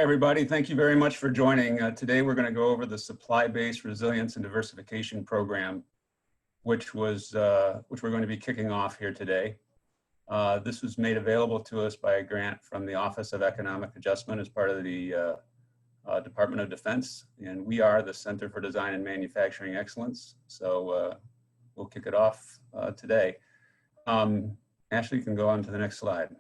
everybody. Thank you very much for joining. Today we're going to go over the Supply-Based Resilience and Diversification Program, which we're going to be kicking off here today. This was made available to us by a grant from the Office of Economic Adjustment as part of the Department of Defense, and we are the Center for Design and Manufacturing Excellence. So we'll kick it off today. Ashley, you can go on to the next slide.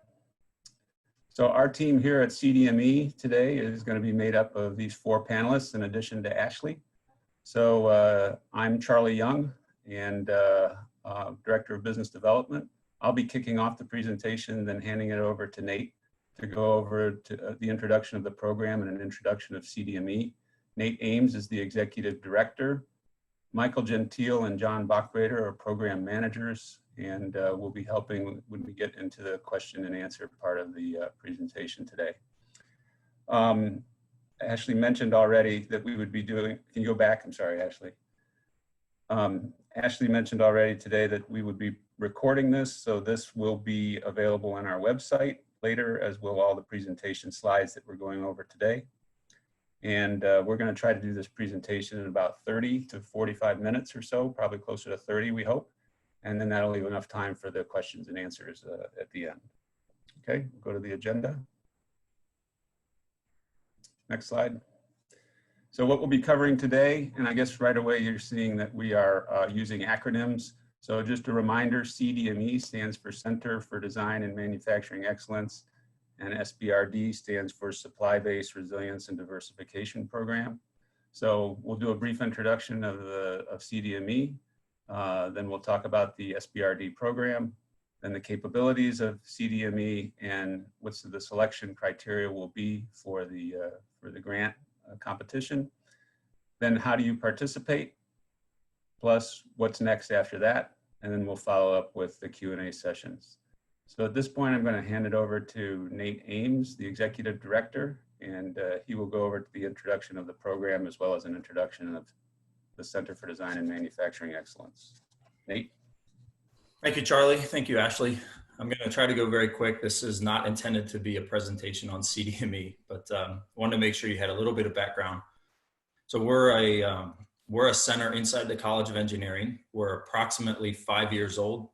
So our team here at CDME today is going to be made up of these four panelists in addition to Ashley. So I'm Charlie Young, and Director of Business Development. I'll be kicking off the presentation, then handing it over to Nate to go over to the introduction of the program and an introduction of CDME. Nate Ames is the Executive Director. Michael Gentile and John Bachrader are Program Managers, and will be helping when we get into the question and answer part of the presentation today. Ashley mentioned already that we would be doing, can you go back? I'm sorry, Ashley. Ashley mentioned already today that we would be recording this, so this will be available on our website later, as will all the presentation slides that we're going over today. And we're going to try to do this presentation in about 30 to 45 minutes or so, probably closer to 30, we hope. And then that'll leave enough time for the questions and answers at the end. Okay, we'll go to the agenda. Next slide. So what we'll be covering today, and I guess right away you're seeing that we are using acronyms. So just a reminder, CDME stands for Center for Design and Manufacturing Excellence, and SBRD stands for Supply-Based Resilience and Diversification Program. So we'll do a brief introduction of CDME. Then we'll talk about the SBRD program, then the capabilities of CDME, and what's the selection criteria will be for the grant competition. Then how do you participate, plus what's next after that, and then we'll follow up with the Q&A sessions. So at this point, I'm going to hand it over to Nate Ames, the Executive Director, and he will go over to the introduction of the program as well as an introduction of the Center for Design and Manufacturing Excellence. Nate? Thank you, Charlie. Thank you, Ashley. I'm going to try to go very quick. This is not intended to be a presentation on CDME, but wanted to make sure you had a little bit of background. So we're a center inside the College of Engineering. We're approximately 5 years old.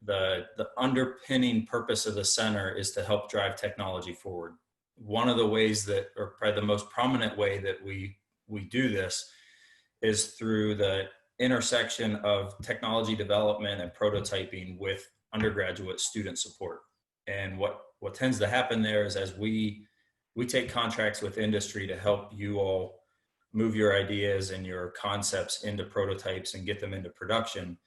The underpinning purpose of the center is to help drive technology forward. One of the ways that, or probably the most prominent way that we do this is through the intersection of technology development and prototyping with undergraduate student support. And what tends to happen there is as we take contracts with industry to help you all move your ideas and your concepts into prototypes and get them into production,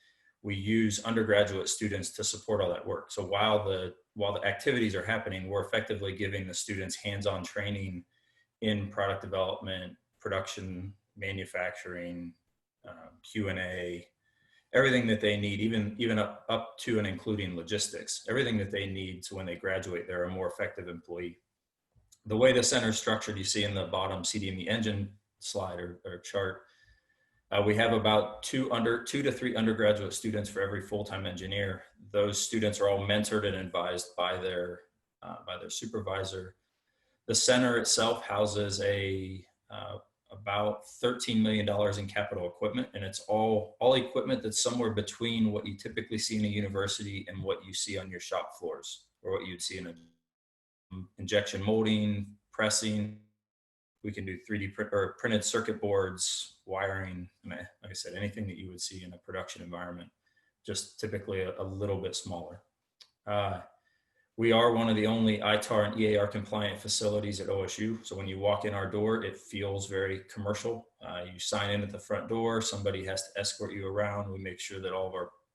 we use undergraduate students to support all that work. So while the activities are happening, we're effectively giving the students hands-on training in product development, production, manufacturing, Q&A, everything that they need, even up to and including logistics, everything that they need so when they graduate, they're a more effective employee. The way the center is structured, you see in the bottom CDME engine slide or chart, we have about two to three undergraduate students for every full-time engineer. Those students are all mentored and advised by their supervisor. The center itself houses about $13 million in capital equipment, and it's all equipment that's somewhere between what you typically see in a university and what you see on your shop floors, or what you'd see in injection molding, pressing. We can do 3D printed circuit boards, wiring, and like I said, anything that you would see in a production environment, just typically a little bit smaller. We are one of the only ITAR and EAR compliant facilities at OSU. So when you walk in our door, it feels very commercial. You sign in at the front door, somebody has to escort you around. We make sure that all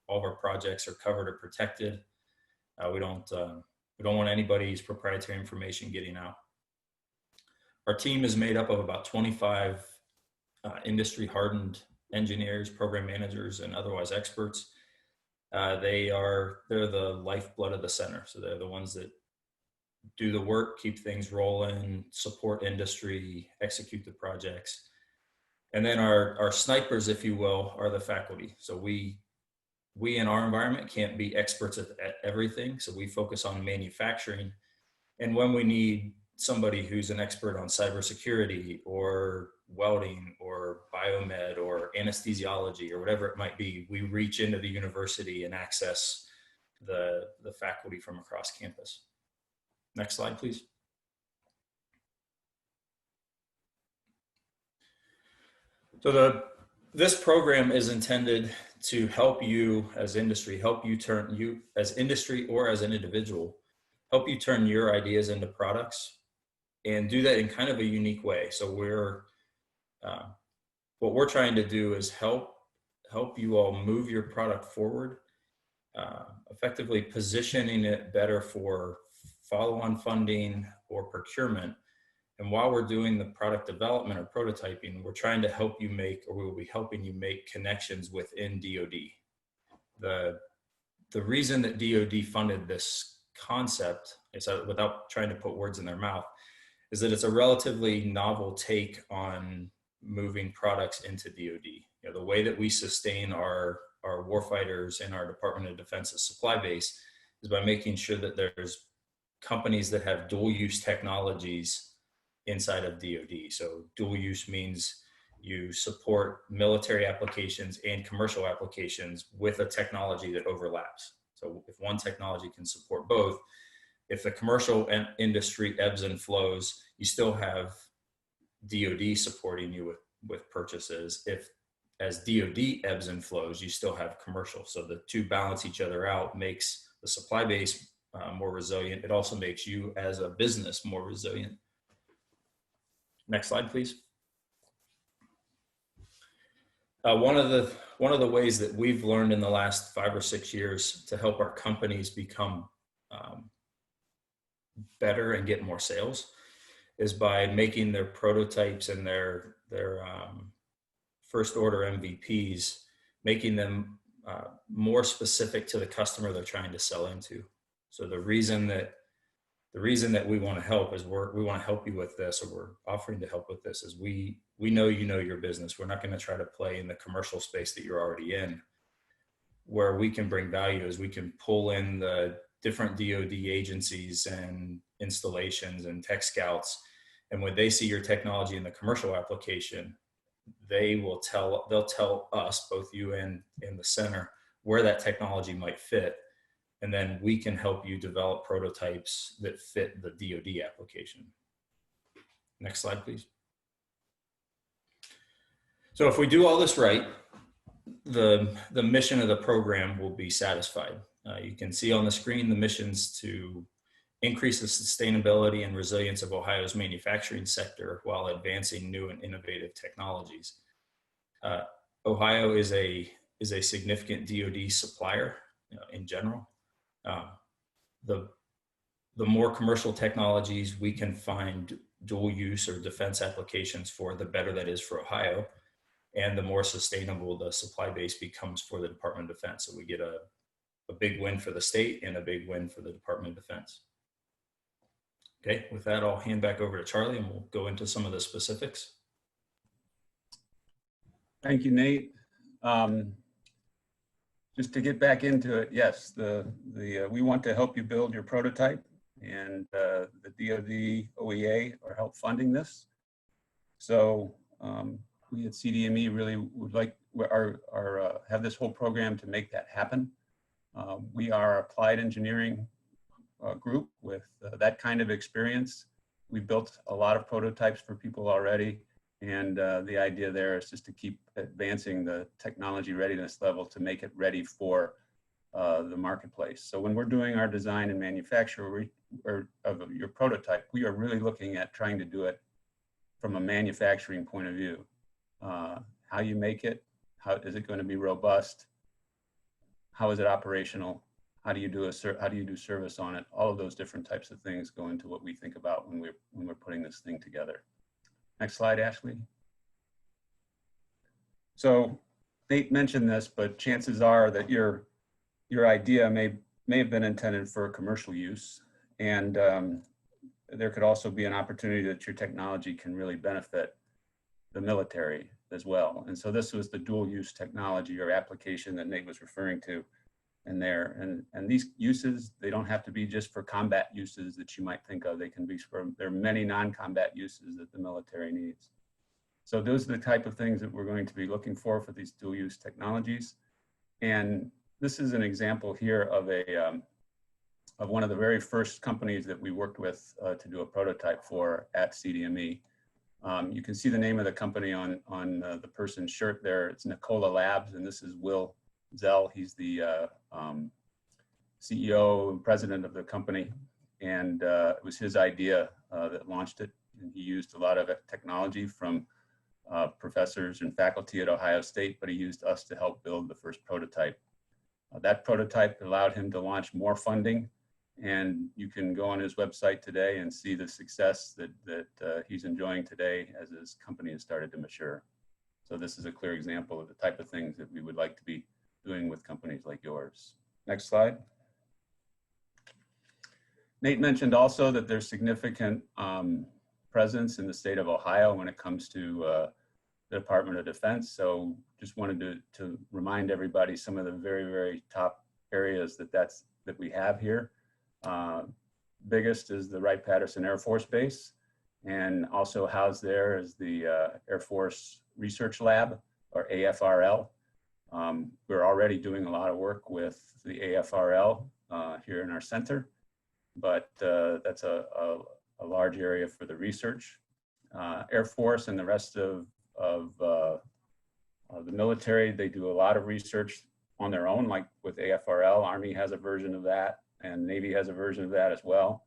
of our projects are covered or protected. We don't want anybody's proprietary information getting out. Our team is made up of about 25 industry hardened engineers, program managers, and otherwise experts. They're the lifeblood of the center. So they're the ones that do the work, keep things rolling, support industry, execute the projects. And then our snipers, if you will, are the faculty. So we in our environment can't be experts at everything. So we focus on manufacturing. And when we need somebody who's an expert on cybersecurity or welding or biomed or anesthesiology or whatever it might be, we reach into the university and access the faculty from across campus. Next slide, please. So this program is intended to help you as industry, help you turn you as industry or as an individual, help you turn your ideas into products and do that in kind of a unique way. So what we're trying to do is help you all move your product forward, effectively positioning it better for follow-on funding or procurement. And while we're doing the product development or prototyping, we're trying to help you make, or we will be helping you make connections within DoD. The reason that DoD funded this concept, is without trying to put words in their mouth, is that it's a relatively novel take on moving products into DoD. You know, the way that we sustain our warfighters and our Department of Defense's supply base is by making sure that there's companies that have dual use technologies inside of DoD. So dual use means you support military applications and commercial applications with a technology that overlaps. So if one technology can support both, if the commercial industry ebbs and flows, you still have DoD supporting you with purchases. If as DoD ebbs and flows, you still have commercial. So the two balance each other out, makes the supply base more resilient. It also makes you as a business more resilient. Next slide, please. One of the ways that we've learned in the last 5 or 6 years to help our companies become better and get more sales is by making their prototypes and their first order MVPs, making them more specific to the customer they're trying to sell into. So the reason that we want to help is we want to help you with this, or we're offering to help with this, is we know you know your business. We're not going to try to play in the commercial space that you're already in. Where we can bring value is we can pull in the different DoD agencies and installations and tech scouts. And when they see your technology in the commercial application, they'll tell us, both you and the center, where that technology might fit. And then we can help you develop prototypes that fit the DoD application. Next slide, please. So if we do all this right, the mission of the program will be satisfied. You can see on the screen the missions to increase the sustainability and resilience of Ohio's manufacturing sector while advancing new and innovative technologies. Ohio is a significant DoD supplier, in general. The more commercial technologies we can find dual use or defense applications for, the better that is for Ohio, and the more sustainable the supply base becomes for the Department of Defense. So we get a big win for the state and a big win for the Department of Defense. Okay, with that, I'll hand back over to Charlie and we'll go into some of the specifics. Thank you, Nate. Just to get back into it, yes, we want to help you build your prototype, and the DoD OEA are help funding this. So we at CDME really would like have this whole program to make that happen. We are applied engineering group with that kind of experience. We built a lot of prototypes for people already. And the idea there is just to keep advancing the technology readiness level to make it ready for the marketplace. So when we're doing our design and manufacture of your prototype, we are really looking at trying to do it from a manufacturing point of view. How you make it, how is it going to be robust? How is it operational? How do you do service on it? All of those different types of things go into what we think about when we're putting this thing together. Next slide, Ashley. So Nate mentioned this, but chances are that your idea may have been intended for commercial use, and there could also be an opportunity that your technology can really benefit the military as well. And so this was the dual use technology or application that Nate was referring to. in there. And these uses, they don't have to be just for combat uses that you might think of. They can be for, there are many non-combat uses that the military needs. So those are the type of things that we're going to be looking for these dual use technologies. And this is an example here of of one of the very first companies that we worked with to do a prototype for at CDME. You can see the name of the company on the person's shirt there. It's Nicola Labs, and this is Will Zell. He's the CEO and president of the company, and it was his idea that launched it. And he used a lot of technology from professors and faculty at Ohio State, but he used us to help build the first prototype. That prototype allowed him to launch more funding, and you can go on his website today and see the success that he's enjoying today as his company has started to mature. So this is a clear example of the type of things that we would like to be doing with companies like yours. Next slide. Nate mentioned also that there's significant presence in the state of Ohio when it comes to the Department of Defense. So just wanted to remind everybody some of the very, very top areas that we have here. Biggest is the Wright-Patterson Air Force Base, and also housed there is the Air Force Research Lab, or AFRL. We're already doing a lot of work with the AFRL here in our center, but that's a large area for the research. Air Force and the rest of the military, they do a lot of research on their own, like with AFRL. Army has a version of that, and Navy has a version of that as well.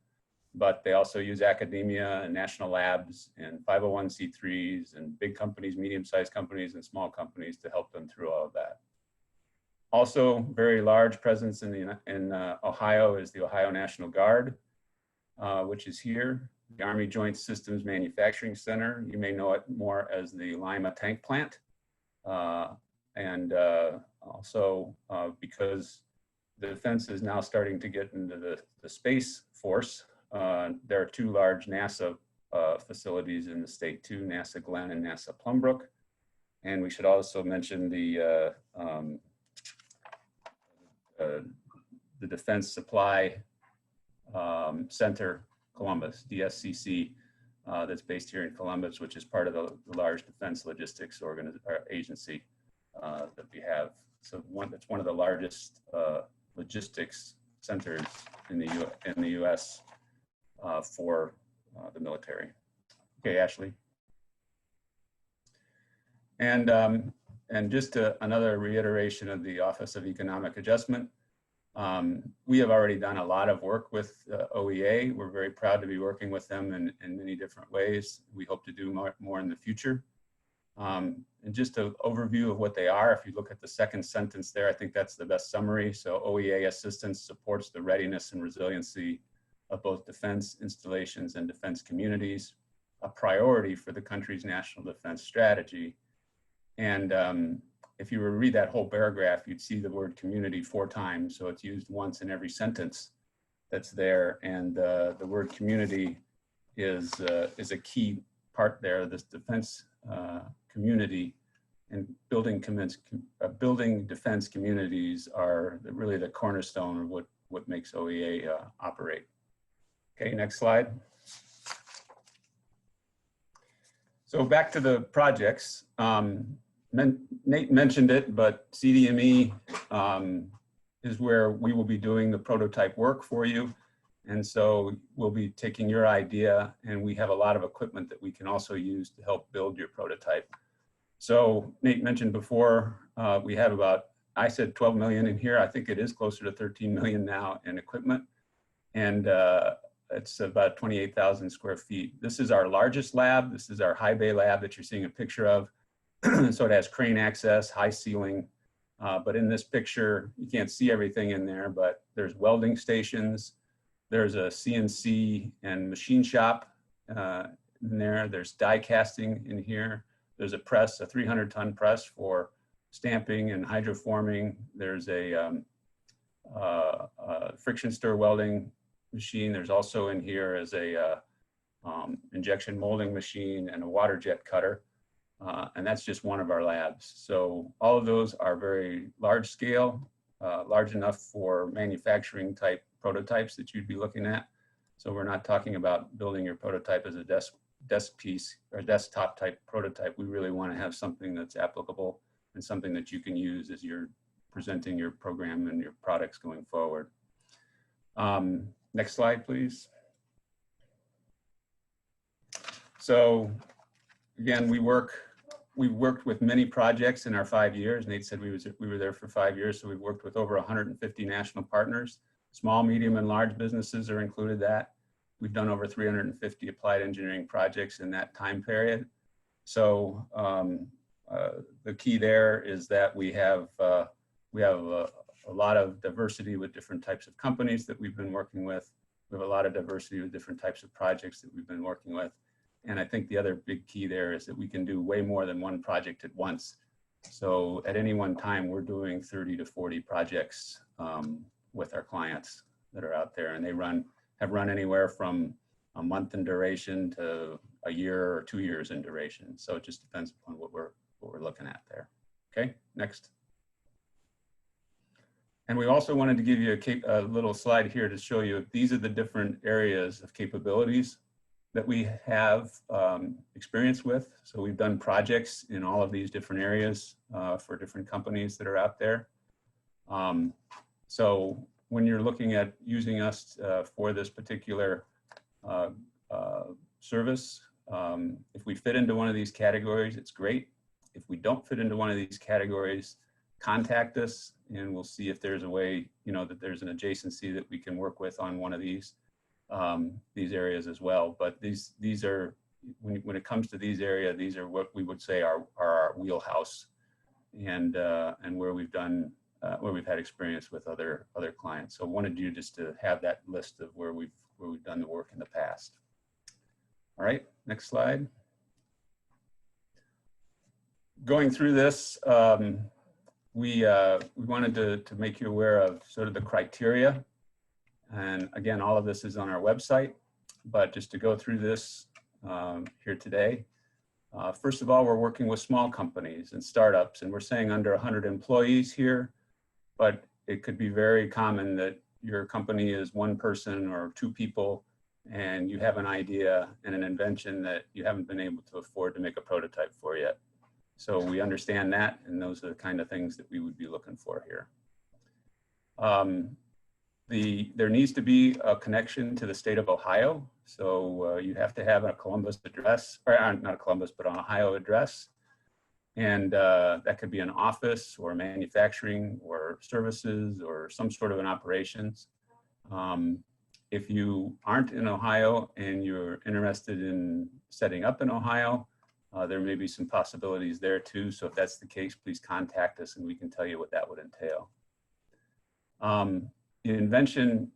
But they also use academia and national labs and 501c3s and big companies, medium-sized companies, and small companies to help them through all of that. Also, very large presence in Ohio is the Ohio National Guard, which is here. The Army Joint Systems Manufacturing Center. You may know it more as the Lima Tank Plant. Also because the defense is now starting to get into the Space Force, there are two large NASA facilities in the state too, NASA Glenn and NASA Plumbrook. And we should also mention the Defense Supply Center, Columbus, DSCC, that's based here in Columbus, which is part of the large defense logistics agency that we have. So that's one of the largest logistics centers in the U.S. For the military. Okay, Ashley. And just another reiteration of the Office of Economic Adjustment. We have already done a lot of work with OEA. We're very proud to be working with them in many different ways. We hope to do more in the future. And just an overview of what they are, if you look at the second sentence there, I think that's the best summary. So OEA assistance supports the readiness and resiliency of both defense installations and defense communities, a priority for the country's national defense strategy. And if you were to read that whole paragraph, you'd see the word community 4 times. So it's used once in every sentence that's there. And the word community is a key part there. This defense community and building defense communities are really the cornerstone of what makes OEA operate. Okay, next slide. So back to the projects. Nate mentioned it, but CDME is where we will be doing the prototype work for you. And so we'll be taking your idea, and we have a lot of equipment that we can also use to help build your prototype. So Nate mentioned before, we have about, I said 12 million in here. I think it is closer to 13 million now in equipment. And it's about 28,000 square feet. This is our largest lab. This is our high bay lab that you're seeing a picture of. So it has crane access, high ceiling. But in this picture, you can't see everything in there, but there's welding stations. There's a CNC and machine shop in there. There's die casting in here. There's a press, a 300-ton press for stamping and hydroforming. There's a friction stir welding machine. There's also in here is a injection molding machine and a water jet cutter. And that's just one of our labs. So all of those are very large scale. large enough for manufacturing type prototypes that you'd be looking at. So we're not talking about building your prototype as a desk piece or desktop type prototype. We really want to have something that's applicable and something that you can use as you're presenting your program and your products going forward. Next slide, please. So again, we've worked with many projects in our 5 years. Nate said we were there for 5 years, so we've worked with over 150 national partners. Small, medium, and large businesses are included that. We've done over 350 applied engineering projects in that time period. So the key there is that we have a lot of diversity with different types of companies that we've been working with. We have a lot of diversity with different types of projects that we've been working with. And I think the other big key there is that we can do way more than one project at once. So at any one time, we're doing 30 to 40 projects with our clients that are out there, and they have run anywhere from a month in duration to a year or 2 years in duration. So it just depends upon what we're looking at there. Okay, next. And we also wanted to give you a little slide here to show you these are the different areas of capabilities that we have experience with. So we've done projects in all of these different areas for different companies that are out there. So when you're looking at using us for this particular service, if we fit into one of these categories, it's great. If we don't fit into one of these categories, contact us and we'll see if there's a way, that there's an adjacency that we can work with on one of these areas as well. But these are, when it comes to these areas, these are what we would say are our wheelhouse and where we've done, where we've had experience with other clients. So I wanted you just to have that list of where we've done the work in the past. All right, next slide. Going through this, we wanted to make you aware of sort of the criteria. And again, all of this is on our website, but just to go through this here today. First of all, we're working with small companies and startups, and we're saying under 100 employees here, but it could be very common that your company is one person or two people, and you have an idea and an invention that you haven't been able to afford to make a prototype for yet. So we understand that, and those are the kind of things that we would be looking for here. There needs to be a connection to the state of Ohio. So you have to have a Columbus address, or not a Columbus, but an Ohio address. And that could be an office or manufacturing or services or some sort of an operations. If you aren't in Ohio and you're interested in setting up in Ohio, there may be some possibilities there too. So if that's the case, please contact us and we can tell you what that would entail. The invention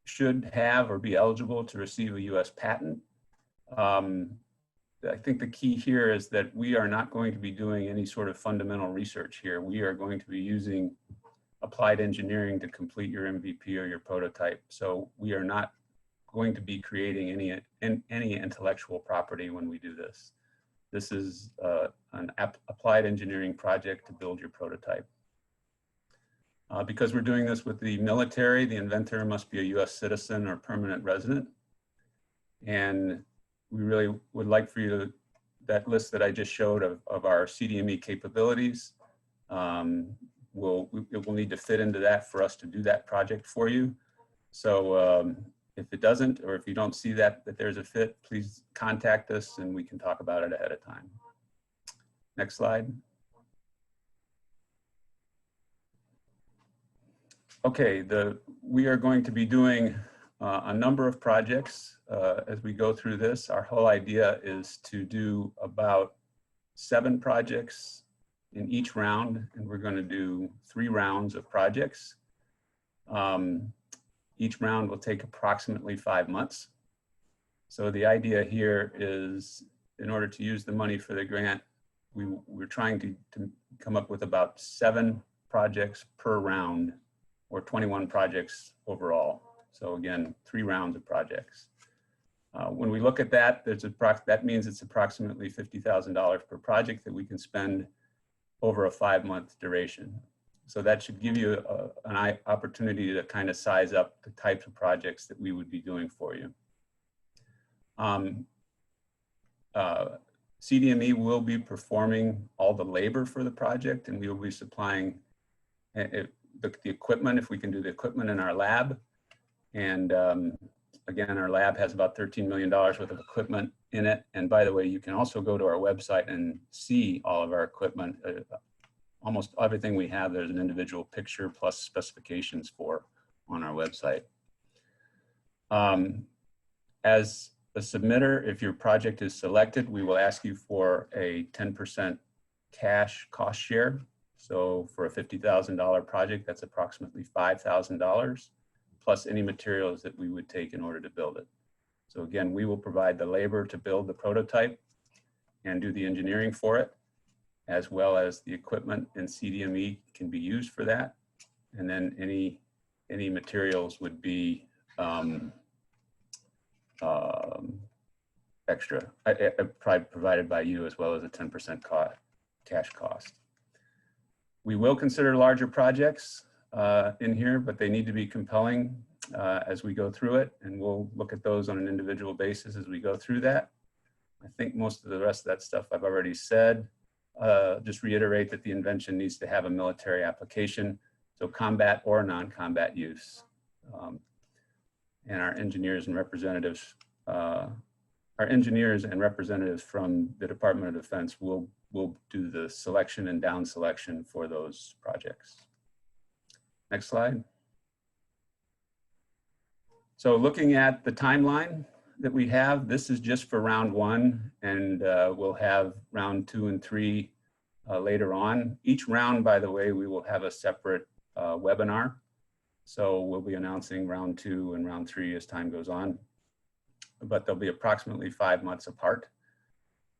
should have or be eligible to receive a US patent. I think the key here is that we are not going to be doing any sort of fundamental research here. We are going to be using applied engineering to complete your MVP or your prototype. So we are not going to be creating any intellectual property when we do this. This is an applied engineering project to build your prototype. Because we're doing this with the military, the inventor must be a US citizen or permanent resident. And we really would like for you to, that list that I just showed of our CDME capabilities, it will need to fit into that for us to do that project for you. So if it doesn't, or if you don't see that there's a fit, please contact us and we can talk about it ahead of time. Next slide. Okay, we are going to be doing a number of projects as we go through this. Our whole idea is to do about 7 projects in each round, and we're going to do 3 rounds of projects. Each round will take approximately 5 months. So the idea here is, in order to use the money for the grant, we're trying to come up with about 7 projects per round, or 21 projects overall. So again, 3 rounds of projects. When we look at that, that means it's approximately $50,000 per project that we can spend over a 5-month duration. So that should give you an opportunity to kind of size up the types of projects that we would be doing for you. CDME will be performing all the labor for the project, and we will be supplying the equipment, if we can do the equipment in our lab. And again, our lab has about $13 million worth of equipment in it. And by the way, you can also go to our website and see all of our equipment. Almost everything we have, there's an individual picture plus specifications for on our website. As a submitter, if your project is selected, we will ask you for a 10% cash cost share. So for a $50,000 project, that's approximately $5,000 plus any materials that we would take in order to build it. So again, we will provide the labor to build the prototype and do the engineering for it, as well as the equipment, and CDME can be used for that. And then any materials would be extra, probably provided by you, as well as a 10% cash cost. We will consider larger projects in here, but they need to be compelling as we go through it, and we'll look at those on an individual basis as we go through that. I think most of the rest of that stuff I've already said. Just reiterate that the invention needs to have a military application, so combat or non-combat use. And our engineers and representatives from the Department of Defense will do the selection and down selection for those projects. Next slide. So looking at the timeline that we have, this is just for round 1, and we'll have round 2 and 3 later on. Each round, by the way, we will have a separate webinar. So we'll be announcing round 2 and round 3 as time goes on, but they'll be approximately 5 months apart.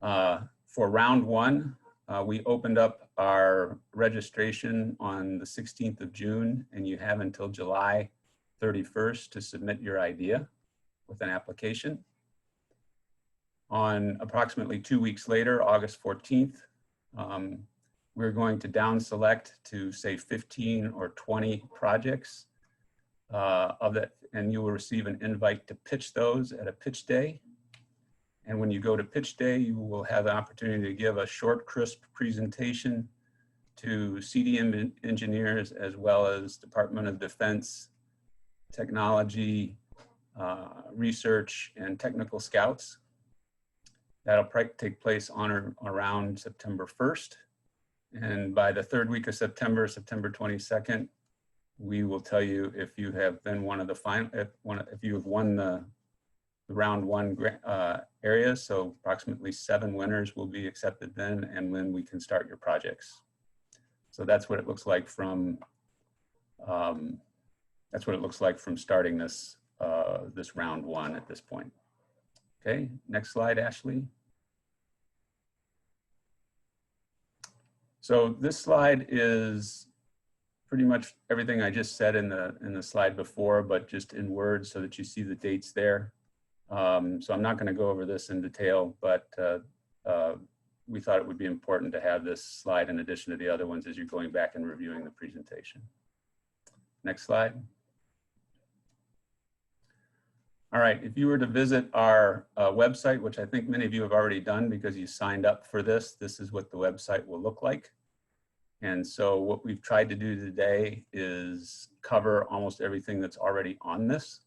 For round 1, we opened up our registration on the 16th of June, and you have until July 31st to submit your idea with an application. On approximately 2 weeks later, August 14th, we're going to down select to say 15 or 20 projects of that, and you will receive an invite to pitch those at a pitch day. And when you go to pitch day, you will have the opportunity to give a short, crisp presentation to CDM engineers, as well as Department of Defense, technology, research, and technical scouts. That'll take place on or around September 1st. And by the 3rd week of September, September 22nd, we will tell you if you have been one of the final, if you have won the round 1 areas. So approximately 7 winners will be accepted then, and then we can start your projects. So that's what it looks like from starting this this round 1 at this point. Okay, next slide, Ashley. So this slide is pretty much everything I just said in the slide before, but just in words so that you see the dates there. So I'm not going to go over this in detail, but we thought it would be important to have this slide in addition to the other ones as you're going back and reviewing the presentation. Next slide. All right, if you were to visit our website, which I think many of you have already done because you signed up for this, this is what the website will look like. And so what we've tried to do today is cover almost everything that's already on this.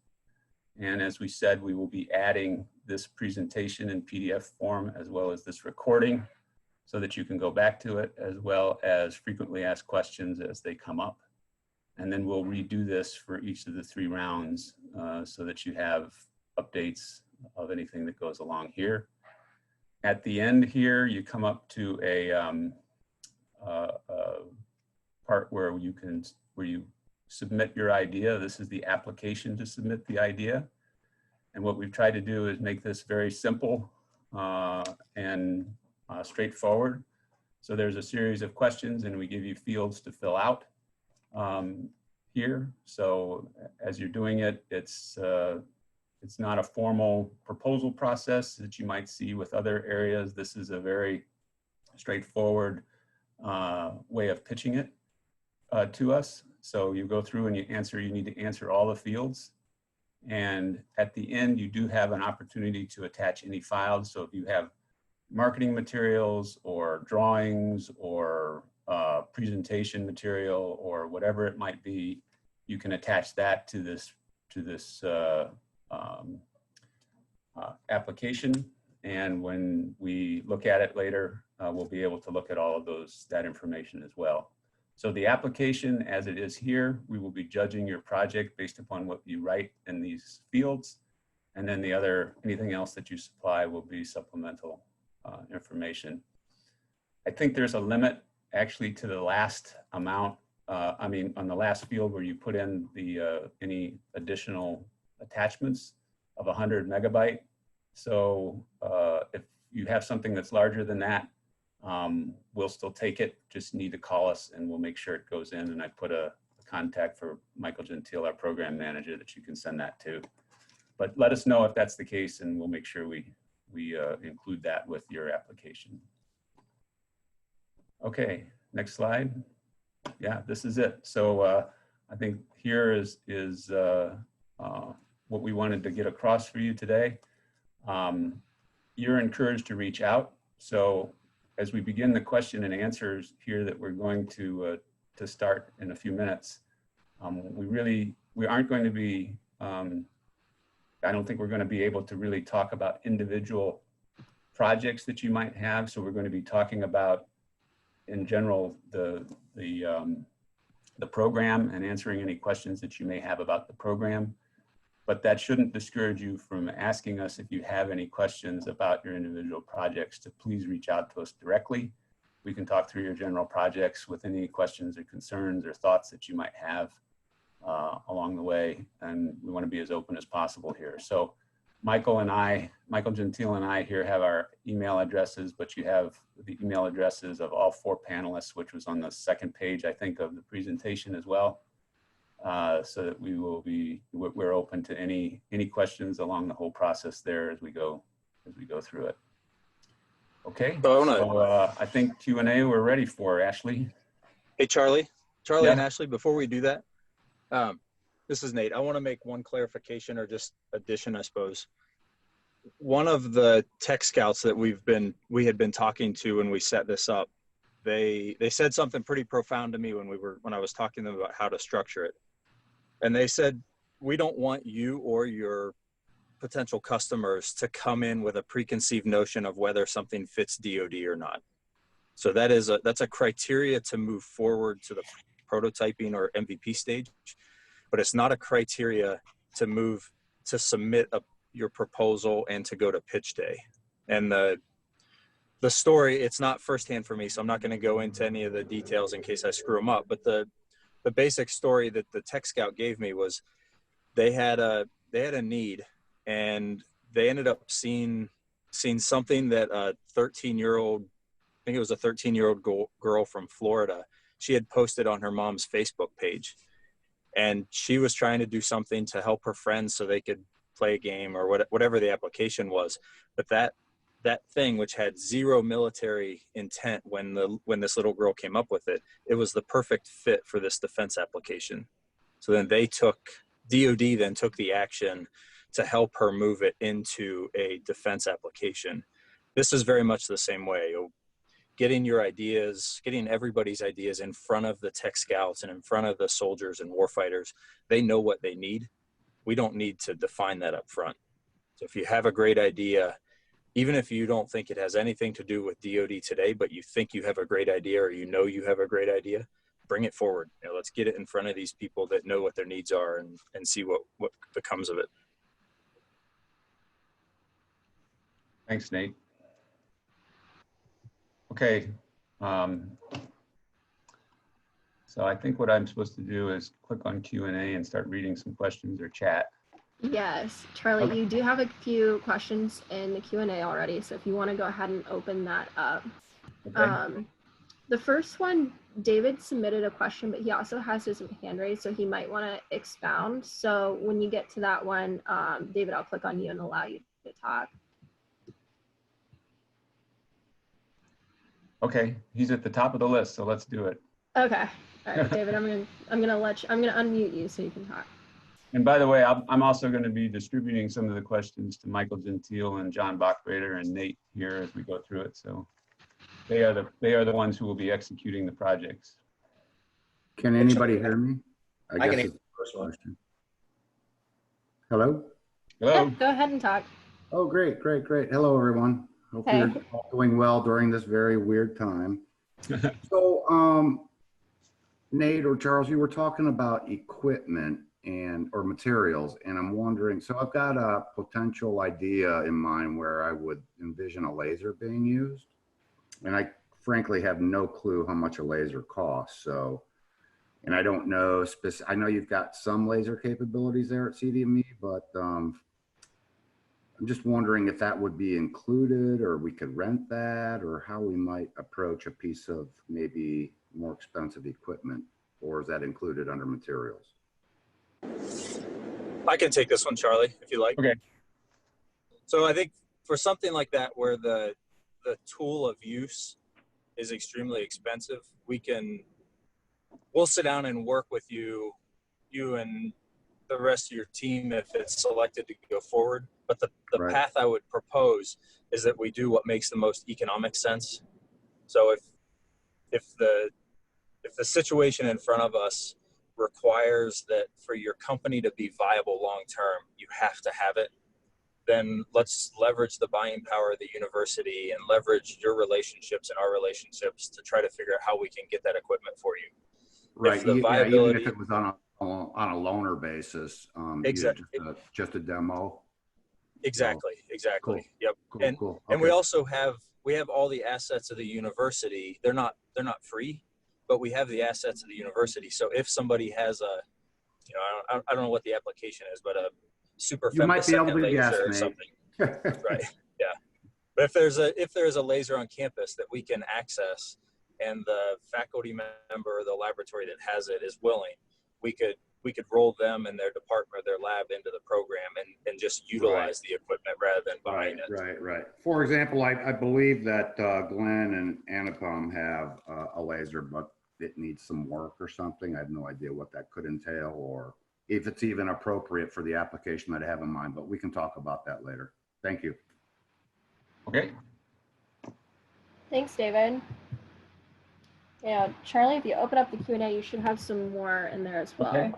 And as we said, we will be adding this presentation in PDF form, as well as this recording, so that you can go back to it, as well as frequently asked questions as they come up. And then we'll redo this for each of the 3 rounds so that you have updates of anything that goes along here. At the end here, you come up to a part where you submit your idea. This is the application to submit the idea. And what we've tried to do is make this very simple and straightforward. So there's a series of questions, and we give you fields to fill out here. So as you're doing it, it's not a formal proposal process that you might see with other areas. This is a very straightforward way of pitching it. to us. So you go through and you need to answer all the fields. And at the end, you do have an opportunity to attach any files. So if you have marketing materials or drawings or presentation material or whatever it might be, you can attach that to this application. And when we look at it later, we'll be able to look at all of that information as well. So the application as it is here, we will be judging your project based upon what you write in these fields. And then anything else that you supply will be supplemental information. I think there's a limit actually to the last amount. On the last field where you put in any additional attachments of 100 megabyte. So if you have something that's larger than that, we'll still take it. Just need to call us and we'll make sure it goes in. And I put a contact for Michael Gentile, our program manager, that you can send that to. But let us know if that's the case and we'll make sure we include that with your application. Okay, next slide. Yeah, this is it. So I think here is what we wanted to get across for you today. You're encouraged to reach out. So as we begin the question and answers here that we're going to start in a few minutes, we aren't going to be, I don't think we're going to be able to really talk about individual projects that you might have. So we're going to be talking about, in general, the program and answering any questions that you may have about the program. But that shouldn't discourage you from asking us if you have any questions about your individual projects to please reach out to us directly. We can talk through your general projects with any questions or concerns or thoughts that you might have along the way. And we want to be as open as possible here. So Michael Gentile and I here have our email addresses, but you have the email addresses of all 4 panelists, which was on the second page, I think, of the presentation as well. So that we're open to any questions along the whole process there as we go through it. Okay, so I think Q&A we're ready for, Ashley. Hey, Charlie Yeah. And Ashley, before we do that, this is Nate. I want to make one clarification or just addition, I suppose. One of the tech scouts that we had been talking to when we set this up, they said something pretty profound to me when I was talking to them about how to structure it. And they said, we don't want you or your potential customers to come in with a preconceived notion of whether something fits DoD or not. So that's a criteria to move forward to the prototyping or MVP stage, but it's not a criteria to submit your proposal and to go to pitch day. And the story, it's not firsthand for me, so I'm not going to go into any of the details in case I screw them up, but the basic story that the tech scout gave me was they had a need, and they ended up seeing something that a 13-year-old, I think it was a 13-year-old girl from Florida, she had posted on her mom's Facebook page. And she was trying to do something to help her friends so they could play a game or whatever the application was. But that thing, which had zero military intent when this little girl came up with it, it was the perfect fit for this defense application. So then DoD then took the action to help her move it into a defense application. This is very much the same way. Getting everybody's ideas in front of the tech scouts and in front of the soldiers and warfighters. They know what they need. We don't need to define that up front. So if you have a great idea, even if you don't think it has anything to do with DoD today, but you think you have a great idea or you have a great idea, bring it forward. Let's get it in front of these people that know what their needs are and see what becomes of it. Thanks, Nate. Okay. So I think what I'm supposed to do is click on Q&A and start reading some questions or chat. Yes, Charlie, okay. You do have a few questions in the Q&A already, so if you want to go ahead and open that up. Okay. The first one, David submitted a question, but he also has his hand raised, so he might want to expound. So when you get to that one, David, I'll click on you and allow you to talk. Okay, he's at the top of the list, so let's do it. Okay. All right, David, I'm gonna unmute you so you can talk. And by the way, I'm also going to be distributing some of the questions to Michael Gentile and John Bachrader and Nate here as we go through it. So they are the ones who will be executing the projects. Can anybody hear me? I can guess answer it's the first one. question. Hello? Hello. Yeah, go ahead and talk. Oh, great. Hello, everyone. Hope Hey. you're all doing well during this very weird time. So, Nate or Charles, you were talking about equipment or materials, and I'm wondering, so I've got a potential idea in mind where I would envision a laser being used, and I frankly have no clue how much a laser costs. So, and I don't know I know you've got some laser capabilities there at CDME, but I'm just wondering if that would be included, or we could rent that, or how we might approach a piece of maybe more expensive equipment, or is that included under materials? I can take this one, Charlie, if you like. Okay. So I think for something like that, where the tool of use is extremely expensive, we'll sit down and work with you and the rest of your team if it's selected to go forward. But the Right. path I would propose is that we do what makes the most economic sense. So if the situation in front of us requires that for your company to be viable long term, you have to have it, then let's leverage the buying power of the university and leverage your relationships and our relationships to try to figure out how we can get that equipment for you. Right. The Yeah, viability, even if it was on a loaner basis, exactly. just a demo. Exactly. Cool. Yep. Cool. And Cool. and we Okay. also have all the assets of the university. They're not free, but we have the assets of the university. So if somebody has I don't know what the application is, but a super You might be able to femtosecond guess, laser or Nate. something, right? Yeah. But if there's a laser on campus that we can access, and the faculty member or the laboratory that has it is willing, we could roll them and their department or their lab into the program and just utilize the equipment rather than buying it. Right. For example, I believe that Glenn and Anupam have a laser, but it needs some work or something. I have no idea what that could entail, or if it's even appropriate for the application that I have in mind, but we can talk about that later. Thank you. Okay. Thanks, David. Yeah, Charlie, if you open up the Q&A, you should have some more in there as well. Okay.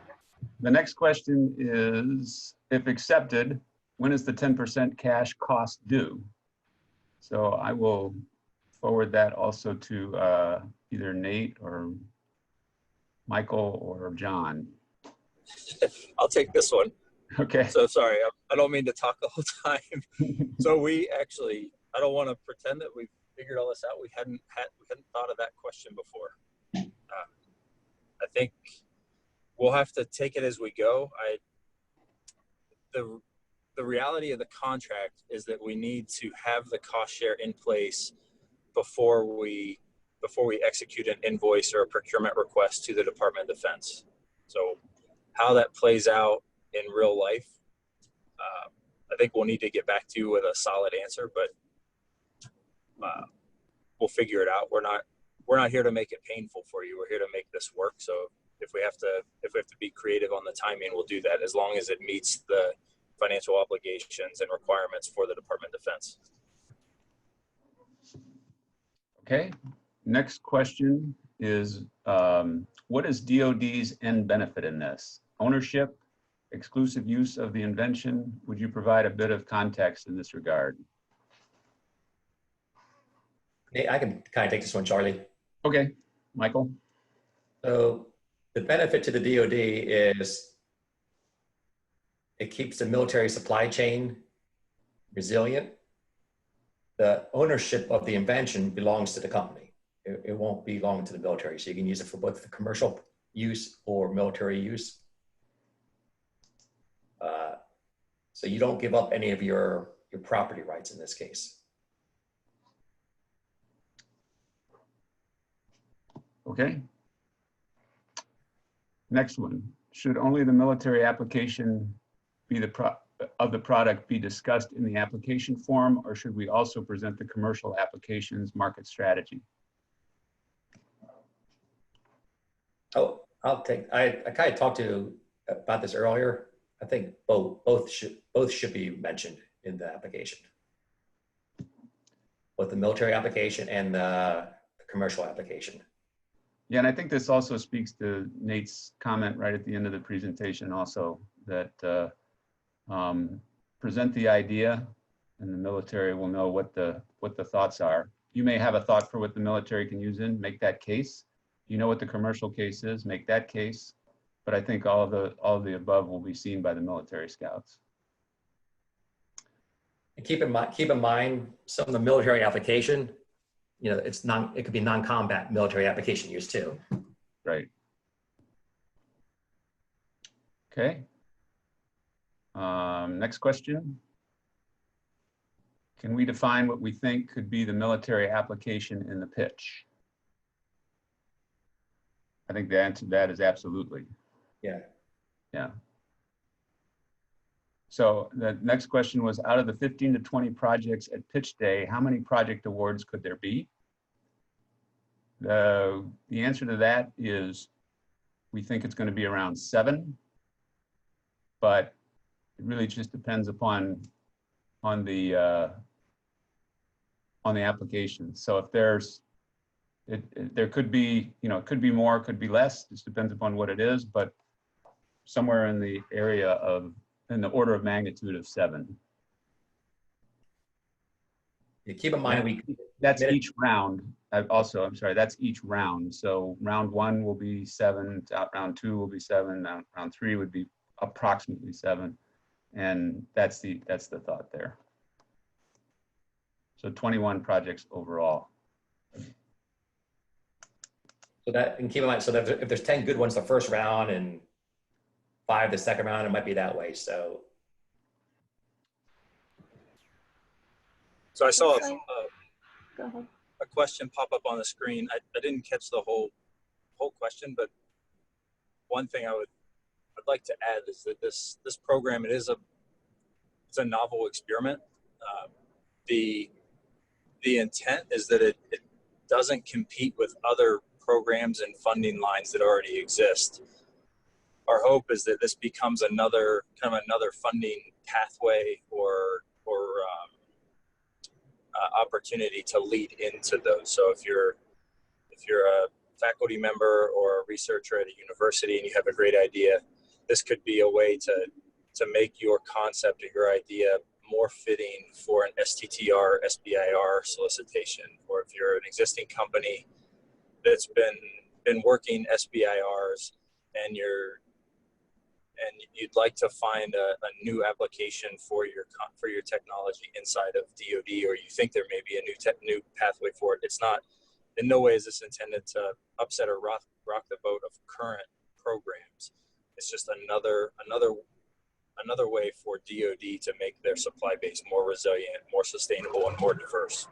The next question is, if accepted, when is the 10% cash cost due? So I will forward that also to either Nate or Michael or John. I'll take this one. Okay. So sorry, I don't mean to talk the whole time. So we actually, I don't want to pretend that we figured all this out. We hadn't thought of that question before. I think we'll have to take it as we go. The reality of the contract is that we need to have the cost share in place before we execute an invoice or a procurement request to the Department of Defense. So how that plays out in real life, I think we'll need to get back to you with a solid answer, but we'll figure it out. We're not here to make it painful for you. We're here to make this work. So if we have to be creative on the timing, we'll do that as long as it meets the financial obligations and requirements for the Department of Defense. Okay. Next question is, what is DoD's end benefit in this? Ownership, exclusive use of the invention? Would you provide a bit of context in this regard? I can kind of take this one, Charlie. Okay, Michael. So the benefit to the DoD is it keeps the military supply chain resilient. The ownership of the invention belongs to the company. It won't belong to the military. So you can use it for both the commercial use or military use. So you don't give up any of your property rights in this case. Okay. Next one. Should only the military application be the product be discussed in the application form, or should we also present the commercial applications market strategy? Oh, I kind of talked to about this earlier. I think both should be mentioned in the application. Both the military application and the commercial application. Yeah, and I think this also speaks to Nate's comment right at the end of the presentation also, that present the idea and the military will know what the thoughts are. You may have a thought for what the military can use in, make that case. You know what the commercial case is, make that case. But I think all of the above will be seen by the military scouts. And keep in mind some of the military application, you know, it could be non-combat military application use too. Right. Okay. Next question. Can we define what we think could be the military application in the pitch? I think the answer to that is absolutely. Yeah. Yeah. So the next question was, out of the 15 to 20 projects at pitch day, how many project awards could there be? The answer to that is, we think it's going to be around 7, but it really just depends upon the application. So if there's there could be, you know, it could be more, could be less, just depends upon what it is, but somewhere in the area of, in the order of magnitude of 7. You keep in mind that's each round. Also, I'm sorry, that's each round. So round 1 will be 7, round 2 will be 7, round 3 would be approximately 7, and that's the thought there. So 21 projects overall. So that, and keep in mind, so that if there's 10 good ones the first round and 5 the second round, it might be that way. So So I saw Go ahead. a question pop up on the screen. I didn't catch the whole question, but one thing I'd like to add is that this program, it's a novel experiment. The intent is that it doesn't compete with other programs and funding lines that already exist. Our hope is that this becomes another funding pathway or opportunity to lead into those. So if you're a faculty member or a researcher at a university and you have a great idea, this could be a way to make your concept or your idea more fitting for an STTR, SBIR solicitation. Or if you're an existing company that's been working SBIRs and you'd like to find a new application for your technology inside of DoD, or you think there may be a new pathway for it. It's not, in no way is this intended to upset or rock the boat of current programs. It's just another way for DoD to make their supply base more resilient, more sustainable, and more diverse.